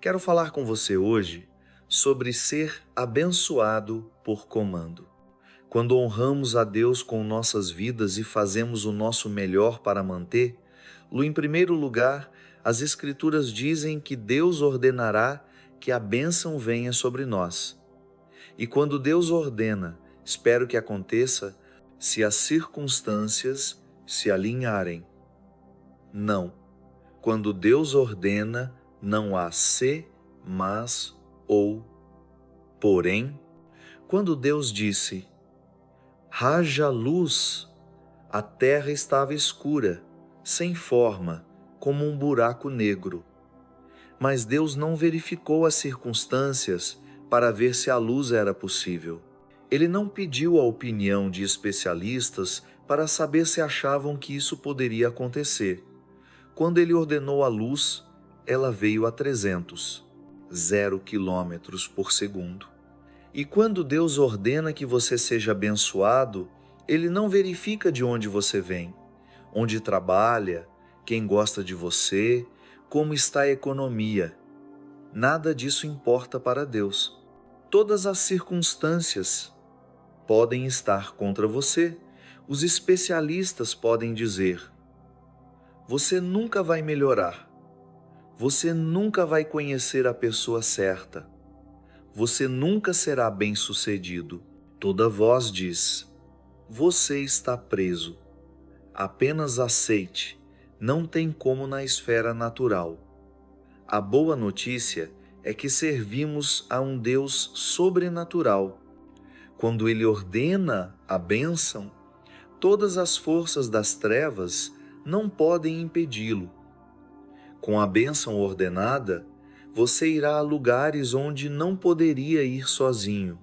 Quero falar com você hoje sobre ser abençoado por comando. Quando honramos a Deus com nossas vidas e fazemos o nosso melhor para manter, em primeiro lugar, as Escrituras dizem que Deus ordenará que a bênção venha sobre nós. E quando Deus ordena, espero que aconteça se as circunstâncias se alinharem. Não. Quando Deus ordena, não há se, mas ou porém. Quando Deus disse, haja luz, a terra estava escura, sem forma, como um buraco negro. Mas Deus não verificou as circunstâncias para ver se a luz era possível. Ele não pediu a opinião de especialistas para saber se achavam que isso poderia acontecer. Quando ele ordenou a luz, ela veio a 300, 0 quilômetros por segundo. E quando Deus ordena que você seja abençoado, Ele não verifica de onde você vem, onde trabalha, quem gosta de você, como está a economia. Nada disso importa para Deus. Todas as circunstâncias podem estar contra você. Os especialistas podem dizer, você nunca vai melhorar. Você nunca vai conhecer a pessoa certa. Você nunca será bem-sucedido. Toda voz diz, você está preso. Apenas aceite, não tem como na esfera natural. A boa notícia é que servimos a um Deus sobrenatural. Quando Ele ordena a bênção, todas as forças das trevas não podem impedi-lo. Com a bênção ordenada, você irá a lugares onde não poderia ir sozinho.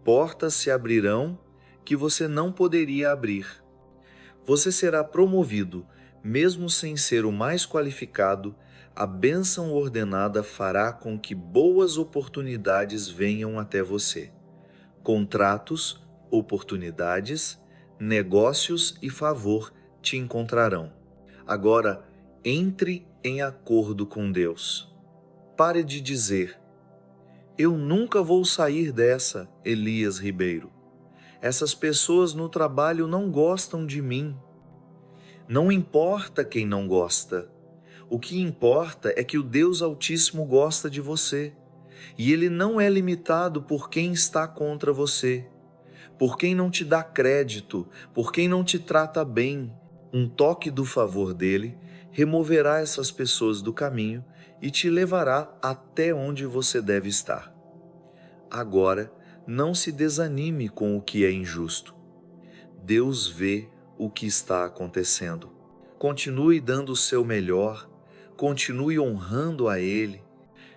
Portas se abrirão que você não poderia abrir. Você será promovido, mesmo sem ser o mais qualificado, a bênção ordenada fará com que boas oportunidades venham até você. Contratos, oportunidades, negócios e favor te encontrarão. Agora, entre em acordo com Deus. Pare de dizer, eu nunca vou sair dessa, Elias Ribeiro. Essas pessoas no trabalho não gostam de mim. Não importa quem não gosta. O que importa é que o Deus Altíssimo gosta de você. E Ele não é limitado por quem está contra você, por quem não te dá crédito, por quem não te trata bem. Um toque do favor dele removerá essas pessoas do caminho e te levará até onde você deve estar. Agora, não se desanime com o que é injusto. Deus vê o que está acontecendo. Continue dando o seu melhor, continue honrando a Ele.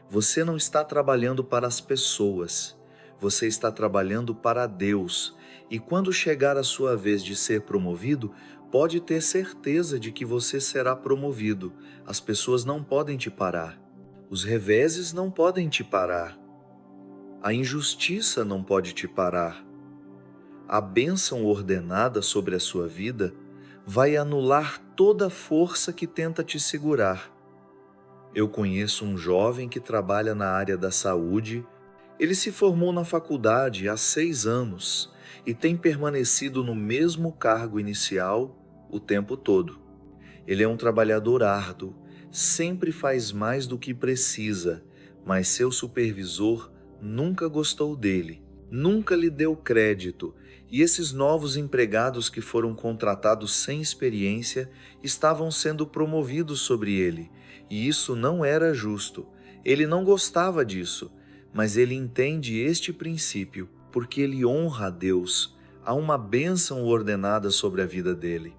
Você não está trabalhando para as pessoas, você está trabalhando para Deus. E quando chegar a sua vez de ser promovido, pode ter certeza de que você será promovido. As pessoas não podem te parar. Os reveses não podem te parar. A injustiça não pode te parar. A bênção ordenada sobre a sua vida vai anular toda força que tenta te segurar. Eu conheço um jovem que trabalha na área da saúde. Ele se formou na faculdade há 6 anos e tem permanecido no mesmo cargo inicial o tempo todo. Ele é um trabalhador árduo, sempre faz mais do que precisa, mas seu supervisor nunca gostou dele, nunca lhe deu crédito, e esses novos empregados que foram contratados sem experiência estavam sendo promovidos sobre ele, e isso não era justo. Ele não gostava disso, mas ele entende este princípio porque ele honra a Deus. Há uma bênção ordenada sobre a vida dele.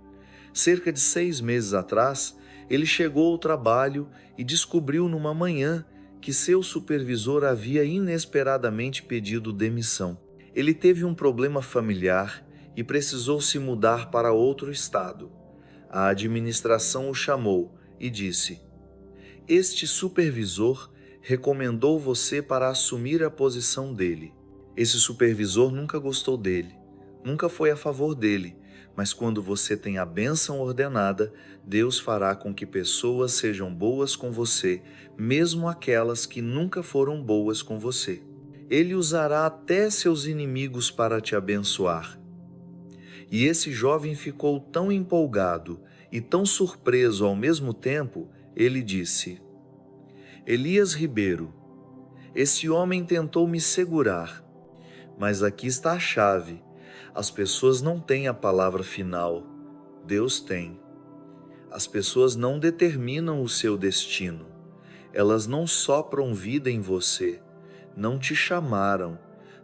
Cerca de 6 meses atrás, ele chegou ao trabalho e descobriu numa manhã que seu supervisor havia inesperadamente pedido demissão. Ele teve um problema familiar e precisou se mudar para outro estado. A administração o chamou e disse, este supervisor recomendou você para assumir a posição dele. Esse supervisor nunca gostou dele, nunca foi a favor dele, Mas quando você tem a bênção ordenada, Deus fará com que pessoas sejam boas com você, mesmo aquelas que nunca foram boas com você. Ele usará até seus inimigos para te abençoar. E esse jovem ficou tão empolgado e tão surpreso ao mesmo tempo, ele disse: Elias Ribeiro, esse homem tentou me segurar, mas aqui está a chave. As pessoas não têm a palavra final, Deus tem. As pessoas não determinam o seu destino. Elas não sopram vida em você, não te chamaram,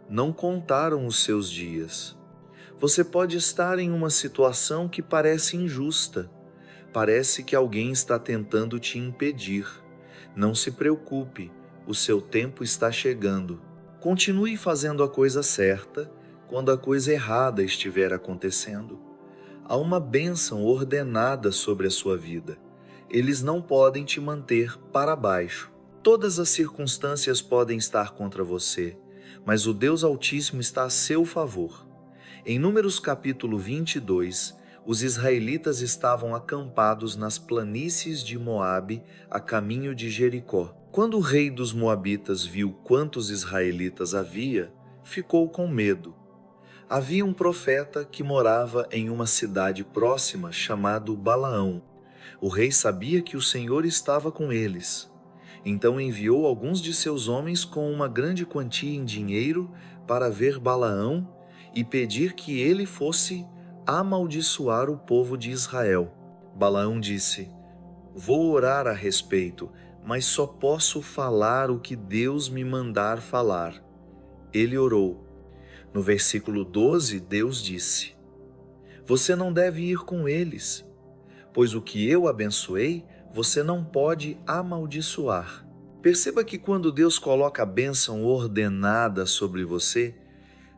não contaram os seus dias. Você pode estar em uma situação que parece injusta. Parece que alguém está tentando te impedir. Não se preocupe, o seu tempo está chegando. Continue fazendo a coisa certa quando a coisa errada estiver acontecendo. Há uma bênção ordenada sobre a sua vida. Eles não podem te manter para baixo. Todas as circunstâncias podem estar contra você, mas o Deus Altíssimo está a seu favor. Em Números capítulo 22, os israelitas estavam acampados nas planícies de Moabe, a caminho de Jericó. Quando o rei dos Moabitas viu quantos israelitas havia, ficou com medo. Havia um profeta que morava em uma cidade próxima chamado Balaão. O rei sabia que o Senhor estava com eles. Então enviou alguns de seus homens com uma grande quantia em dinheiro para ver Balaão e pedir que ele fosse amaldiçoar o povo de Israel. Balaão disse: Vou orar a respeito, mas só posso falar o que Deus me mandar falar. Ele orou. No versículo 12, Deus disse: Você não deve ir com eles, pois o que eu abençoei, você não pode amaldiçoar. Perceba que quando Deus coloca a bênção ordenada sobre você,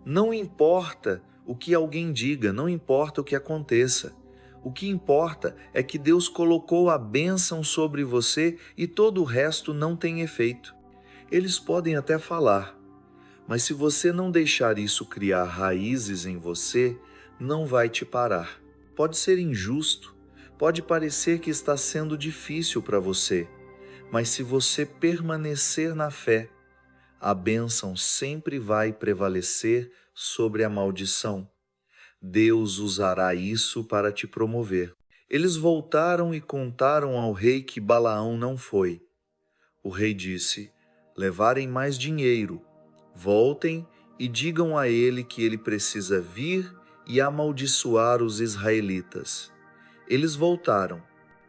não importa o que alguém diga, não importa o que aconteça. O que importa é que Deus colocou a bênção sobre você e todo o resto não tem efeito. Eles podem até falar, mas se você não deixar isso criar raízes em você, não vai te parar. Pode ser injusto, pode parecer que está sendo difícil para você, mas se você permanecer na fé, a bênção sempre vai prevalecer sobre a maldição. Deus usará isso para te promover. Eles voltaram e contaram ao rei que Balaão não foi. O rei disse: Levarem mais dinheiro. Voltem e digam a ele que ele precisa vir e amaldiçoar os israelitas. Eles voltaram.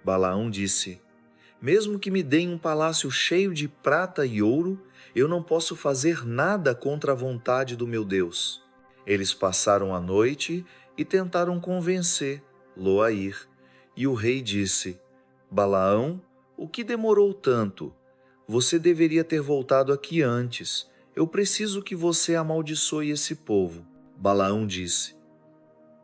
Balaão disse: Mesmo que me deem um palácio cheio de prata e ouro, eu não posso fazer nada contra a vontade do meu Deus. Eles passaram a noite e tentaram convencer-lo a ir. E o rei disse: Balaão, o que demorou tanto? Você deveria ter voltado aqui antes. Eu preciso que você amaldiçoe esse povo. Balaão disse: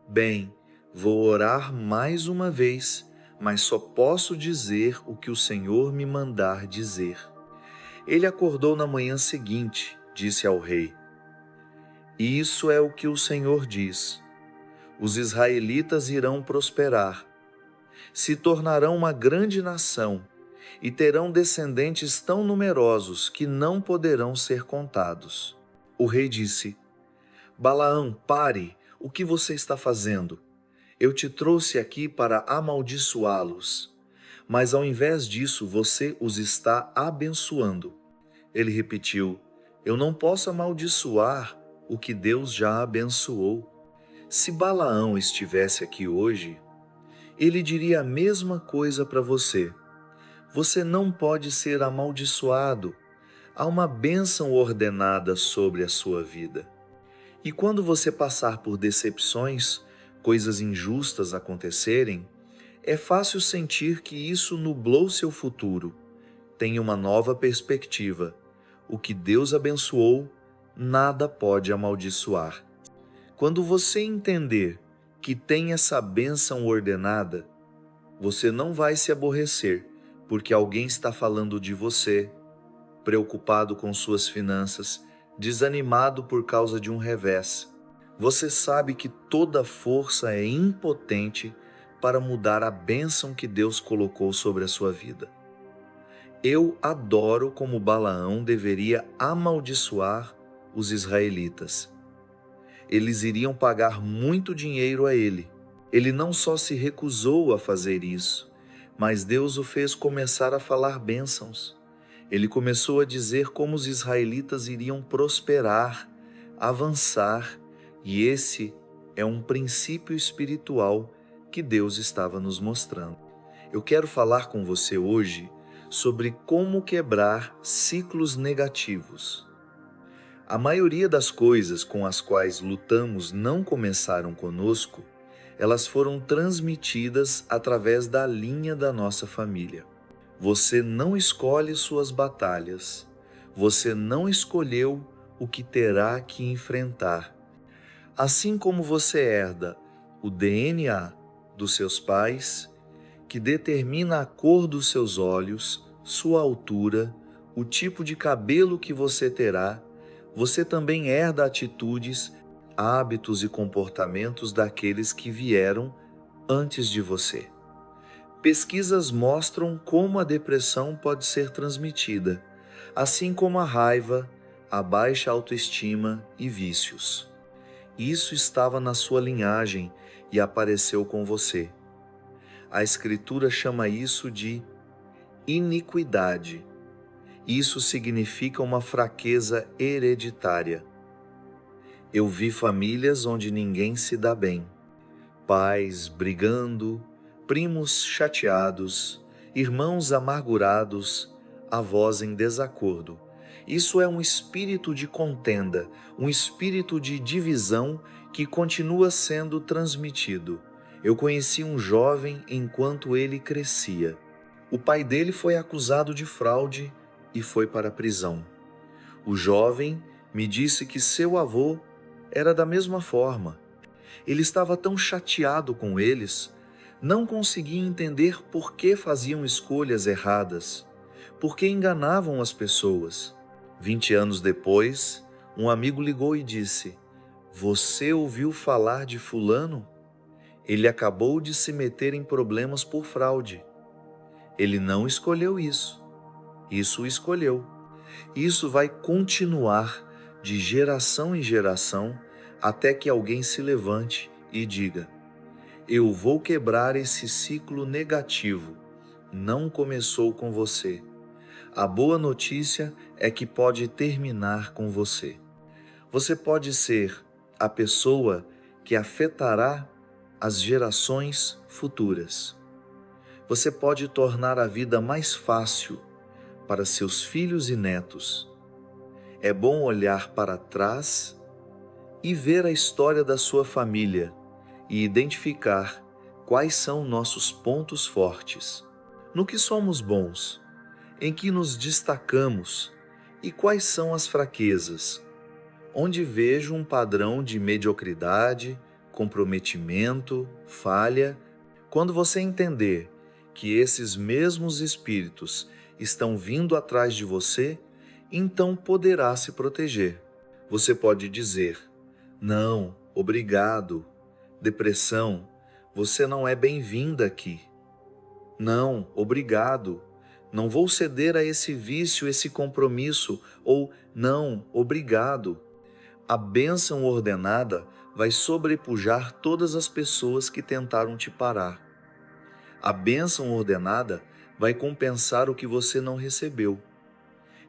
Bem, vou orar mais uma vez, mas só posso dizer o que o Senhor me mandar dizer. Ele acordou na manhã seguinte, disse ao rei: Isso é o que o Senhor diz. Os israelitas irão prosperar, se tornarão uma grande nação e terão descendentes tão numerosos que não poderão ser contados. O rei disse: Balaão, pare, o que você está fazendo? Eu te trouxe aqui para amaldiçoá-los, mas ao invés disso você os está abençoando. Ele repetiu: Eu não posso amaldiçoar o que Deus já abençoou. Se Balaão estivesse aqui hoje, ele diria a mesma coisa para você. Você não pode ser amaldiçoado. Há uma bênção ordenada sobre a sua vida. E quando você passar por decepções, coisas injustas acontecerem, é fácil sentir que isso nublou seu futuro. Tenha uma nova perspectiva. O que Deus abençoou, nada pode amaldiçoar. Quando você entender que tem essa bênção ordenada, você não vai se aborrecer porque alguém está falando de você, preocupado com suas finanças, desanimado por causa de um revés. Você sabe que toda força é impotente para mudar a bênção que Deus colocou sobre a sua vida. Eu adoro como Balaão deveria amaldiçoar os israelitas. Eles iriam pagar muito dinheiro a ele. Ele não só se recusou a fazer isso, mas Deus o fez começar a falar bênçãos. Ele começou a dizer como os israelitas iriam prosperar, avançar, e esse é um princípio espiritual que Deus estava nos mostrando. Eu quero falar com você hoje sobre como quebrar ciclos negativos. A maioria das coisas com as quais lutamos não começaram conosco, elas foram transmitidas através da linha da nossa família. Você não escolhe suas batalhas, você não escolheu o que terá que enfrentar. Assim como você herda o DNA dos seus pais, que determina a cor dos seus olhos, sua altura, o tipo de cabelo que você terá, você também herda atitudes, hábitos e comportamentos daqueles que vieram antes de você. Pesquisas mostram como a depressão pode ser transmitida, assim como a raiva, a baixa autoestima e vícios. Isso estava na sua linhagem e apareceu com você. A Escritura chama isso de iniquidade. Isso significa uma fraqueza hereditária. Eu vi famílias onde ninguém se dá bem. Pais brigando, primos chateados, irmãos amargurados, avós em desacordo. Isso é um espírito de contenda, um espírito de divisão que continua sendo transmitido. Eu conheci um jovem enquanto ele crescia. O pai dele foi acusado de fraude e foi para a prisão. O jovem me disse que seu avô era da mesma forma. Ele estava tão chateado com eles, não conseguia entender por que faziam escolhas erradas, por que enganavam as pessoas. 20 anos depois, um amigo ligou e disse: "Você ouviu falar de fulano? Ele acabou de se meter em problemas por fraude. Ele não escolheu isso. Isso o escolheu. Isso vai continuar de geração em geração até que alguém se levante e diga: eu vou quebrar esse ciclo negativo. Não começou com você. A boa notícia é que pode terminar com você. Você pode ser a pessoa que afetará as gerações futuras. Você pode tornar a vida mais fácil para seus filhos e netos. É bom olhar para trás e ver a história da sua família e identificar quais são nossos pontos fortes, no que somos bons, em que nos destacamos e quais são as fraquezas, onde vejo um padrão de mediocridade, comprometimento, falha. Quando você entender que esses mesmos espíritos estão vindo atrás de você, então poderá se proteger. Você pode dizer: não, obrigado. Depressão, você não é bem-vinda aqui. Não, obrigado. Não vou ceder a esse vício, esse compromisso. Ou não, obrigado. A bênção ordenada vai sobrepujar todas as pessoas que tentaram te parar. A bênção ordenada vai compensar o que você não recebeu.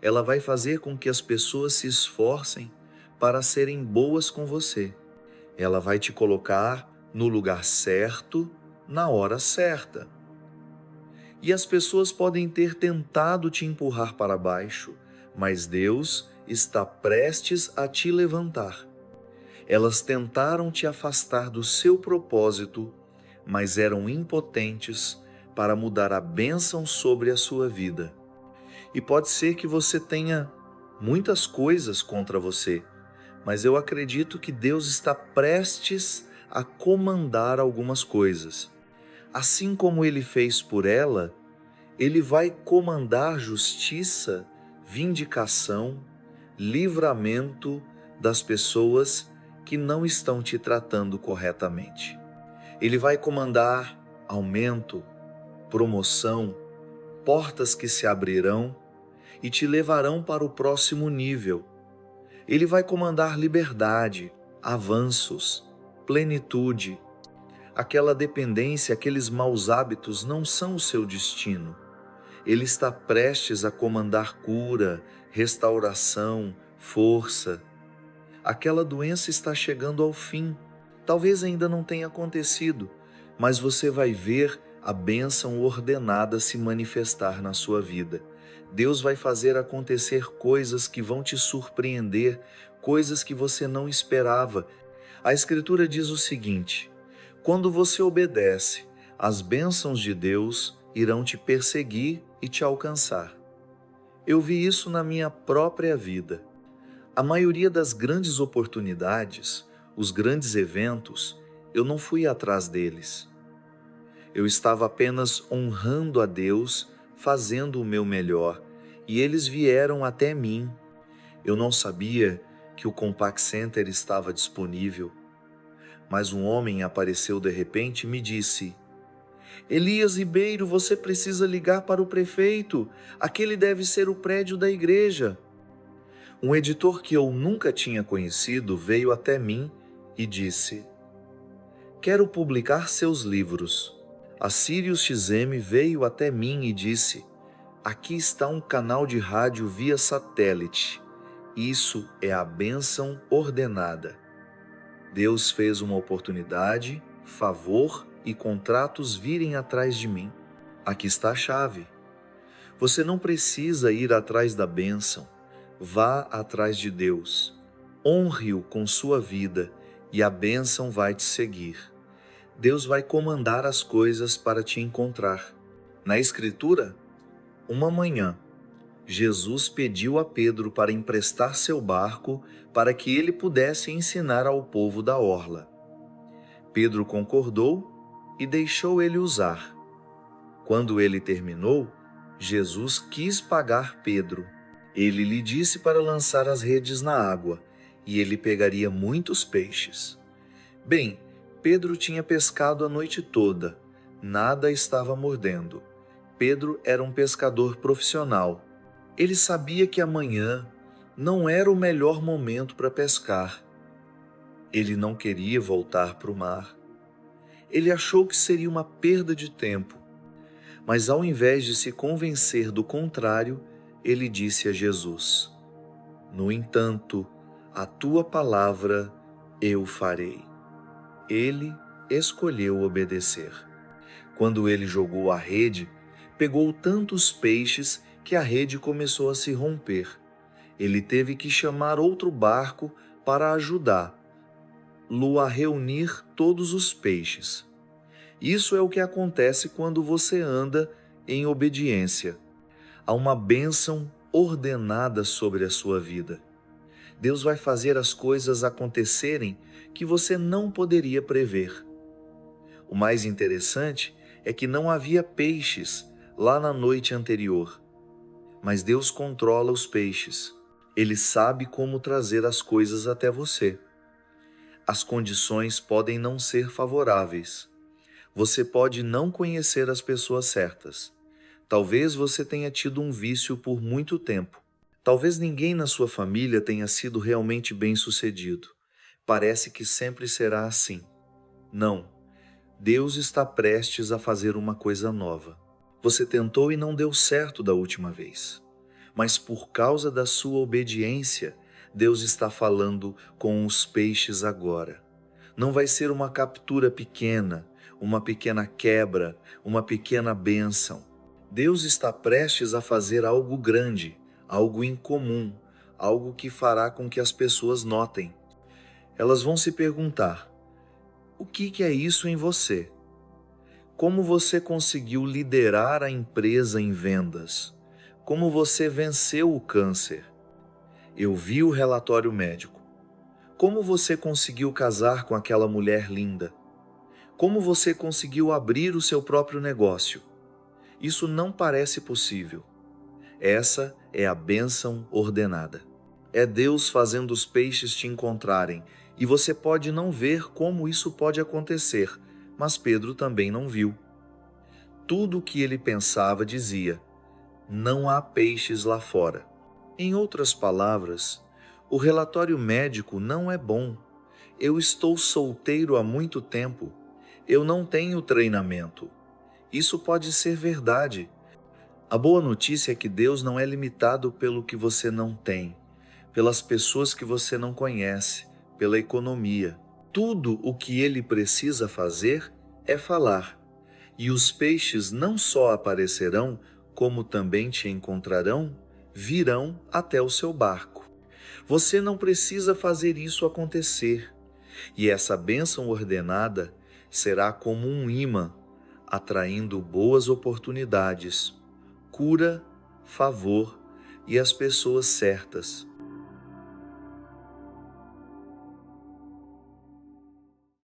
Ela vai fazer com que as pessoas se esforcem para serem boas com você. Ela vai te colocar no lugar certo, na hora certa. E as pessoas podem ter tentado te empurrar para baixo, mas Deus está prestes a te levantar. Elas tentaram te afastar do seu propósito, mas eram impotentes para mudar a bênção sobre a sua vida. E pode ser que você tenha muitas coisas contra você, mas eu acredito que Deus está prestes a comandar algumas coisas. Assim como Ele fez por ela, Ele vai comandar justiça, vindicação, livramento das pessoas que não estão te tratando corretamente. Ele vai comandar aumento, promoção, portas que se abrirão e te levarão para o próximo nível. Ele vai comandar liberdade, avanços, plenitude. Aquela dependência, aqueles maus hábitos não são o seu destino. Ele está prestes a comandar cura, restauração, força. Aquela doença está chegando ao fim. Talvez ainda não tenha acontecido, mas você vai ver a bênção ordenada se manifestar na sua vida. Deus vai fazer acontecer coisas que vão te surpreender, coisas que você não esperava. A Escritura diz o seguinte: quando você obedece, as bênçãos de Deus irão te perseguir e te alcançar. Eu vi isso na minha própria vida. A maioria das grandes oportunidades, os grandes eventos, eu não fui atrás deles. Eu estava apenas honrando a Deus, fazendo o meu melhor, e eles vieram até mim. Eu não sabia que o Compaq Center estava disponível, mas um homem apareceu de repente e me disse: Elias Ribeiro, você precisa ligar para o prefeito, aquele deve ser o prédio da igreja. Um editor que eu nunca tinha conhecido veio até mim e disse: quero publicar seus livros. A Sirius XM veio até mim e disse: aqui está um canal de rádio via satélite. Isso é a bênção ordenada. Deus fez uma oportunidade, favor e contratos virem atrás de mim. Aqui está a chave. Você não precisa ir atrás da bênção. Vá atrás de Deus. Honre-o com sua vida e a bênção vai te seguir. Deus vai comandar as coisas para te encontrar. Na Escritura, uma manhã, Jesus pediu a Pedro para emprestar seu barco para que ele pudesse ensinar ao povo da orla. Pedro concordou e deixou ele usar. Quando ele terminou, Jesus quis pagar Pedro. Ele lhe disse para lançar as redes na água, e ele pegaria muitos peixes. Bem, Pedro tinha pescado a noite toda, nada estava mordendo. Pedro era um pescador profissional. Ele sabia que amanhã não era o melhor momento para pescar. Ele não queria voltar para o mar. Ele achou que seria uma perda de tempo, mas ao invés de se convencer do contrário, ele disse a Jesus: no entanto, a tua palavra eu farei. Ele escolheu obedecer. Quando ele jogou a rede, pegou tantos peixes que a rede começou a se romper. Ele teve que chamar outro barco para ajudá-lo a reunir todos os peixes. Isso é o que acontece quando você anda em obediência. Há uma bênção ordenada sobre a sua vida. Deus vai fazer as coisas acontecerem que você não poderia prever. O mais interessante é que não havia peixes lá na noite anterior. Mas Deus controla os peixes. Ele sabe como trazer as coisas até você. As condições podem não ser favoráveis. Você pode não conhecer as pessoas certas. Talvez você tenha tido um vício por muito tempo. Talvez ninguém na sua família tenha sido realmente bem-sucedido. Parece que sempre será assim. Não. Deus está prestes a fazer uma coisa nova. Você tentou e não deu certo da última vez. Mas por causa da sua obediência, Deus está falando com os peixes agora. Não vai ser uma captura pequena, uma pequena quebra, uma pequena bênção. Deus está prestes a fazer algo grande, algo incomum, algo que fará com que as pessoas notem. Elas vão se perguntar: o que é isso em você? Como você conseguiu liderar a empresa em vendas? Como você venceu o câncer? Eu vi o relatório médico. Como você conseguiu casar com aquela mulher linda? Como você conseguiu abrir o seu próprio negócio? Isso não parece possível. Essa é a bênção ordenada. É Deus fazendo os peixes te encontrarem E você pode não ver como isso pode acontecer, mas Pedro também não viu. Tudo o que ele pensava dizia: não há peixes lá fora. Em outras palavras, o relatório médico não é bom. Eu estou solteiro há muito tempo. Eu não tenho treinamento. Isso pode ser verdade. A boa notícia é que Deus não é limitado pelo que você não tem, pelas pessoas que você não conhece, pela economia. Tudo o que Ele precisa fazer é falar. E os peixes não só aparecerão, como também te encontrarão, virão até o seu barco. Você não precisa fazer isso acontecer. E essa bênção ordenada será como um imã, atraindo boas oportunidades, cura, favor e as pessoas certas.